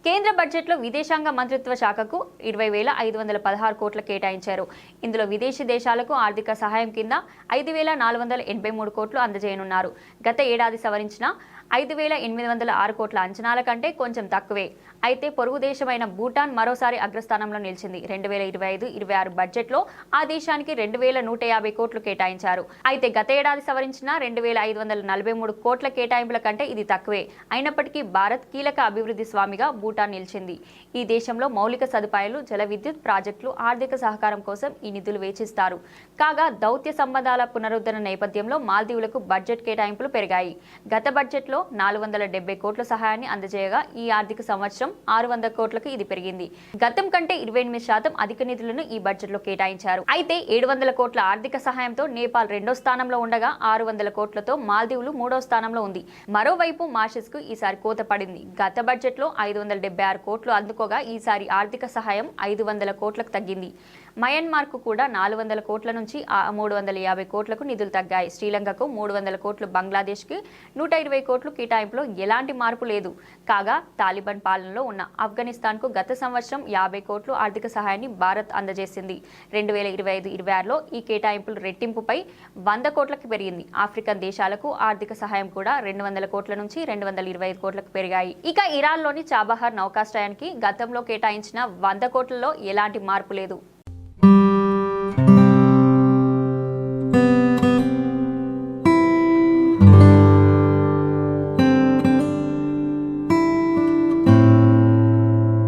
కేంద్ర బడ్జెట్లో విదేశాంగ మంత్రిత్వ శాఖకు 20,516 కోట్ల కేటాయించారు. ఇందులో విదేశీ దేశాలకు ఆర్థిక సహాయం కింద 5,483 కోట్లు అందజేయనున్నారు. గత ఏడాది సవరించిన 5,806 కోట్ల అంచనాల కంటే కొంచెం తక్కువే. అయితే పొరుగు దేశమైన భూటాన్ మరోసారి అగ్రస్థానంలో నిలిచింది. 2025-26 బడ్జెట్లో ఆ దేశానికి 2,150 కోట్లు కేటాయించారు. అయితే గత ఏడాది సవరించిన 2,543 కోట్ల కేటాయింపుల కంటే ఇది తక్కువే. అయినప్పటికీ భారత్ కీలక అభివృద్ధి స్వామిగా భూటాన్ నిలిచింది. ఈ దేశంలో మౌలిక సదుపాయాలు, జల విద్యుత్ ప్రాజెక్టులు, ఆర్థిక సహకారం కోసం ఈ నిధులు వేచిస్తారు. కాగా దౌత్య సంబంధాల పునరుద్ధరణ నేపథ్యంలో మాల్దీవులకు బడ్జెట్ కేటాయింపులు పెరిగాయి. గత బడ్జెట్లో 470 కోట్ల సహాయాన్ని అందజేయగా ఈ ఆర్థిక సంవత్సరం 600 కోట్లకు ఇది పెరిగింది. గతం కంటే 28% అధిక నిధులను ఈ బడ్జెట్లో కేటాయించారు. అయితే 700 కోట్ల ఆర్థిక సహాయంతో నేపాల్ 2వ స్థానంలో ఉండగా 600 కోట్లతో మాల్దీవులు 3వ స్థానంలో ఉంది. మరోవైపు మారిషస్ కు ఈసారి కోత పడింది. గత బడ్జెట్లో 576 కోట్లు అందుకోగా ఈసారి ఆర్థిక సహాయం 500 కోట్లకు తగ్గింది. మయన్మార్ కు కూడా 400 కోట్ల నుంచి 350 కోట్లకు నిధులు తగ్గాయి. శ్రీలంకకు 300 కోట్లు, బంగ్లాదేశ్ కి 120 కోట్లు కేటాయింపులో ఎలాంటి మార్పు లేదు. కాగా తాలిబాన్ పాలనలో ఉన్న ఆఫ్ఘనిస్తాన్ కు గత సంవత్సరం 50 కోట్లు ఆర్థిక సహాయాన్ని భారత్ అందజేసింది. 2025-26లో ఈ కేటాయింపులు రెట్టింపుపై 100 కోట్లకు పెరిగింది. ఆఫ్రికన్ దేశాలకు ఆర్థిక సహాయం కూడా 200 కోట్ల నుంచి 225 కోట్లకు పెరిగాయి. ఇక ఇరాన్లోని చాబహార్ నౌకాశ్రయానికి గతంలో కేటాయించిన 100 కోట్లలో ఎలాంటి మార్పు లేదు.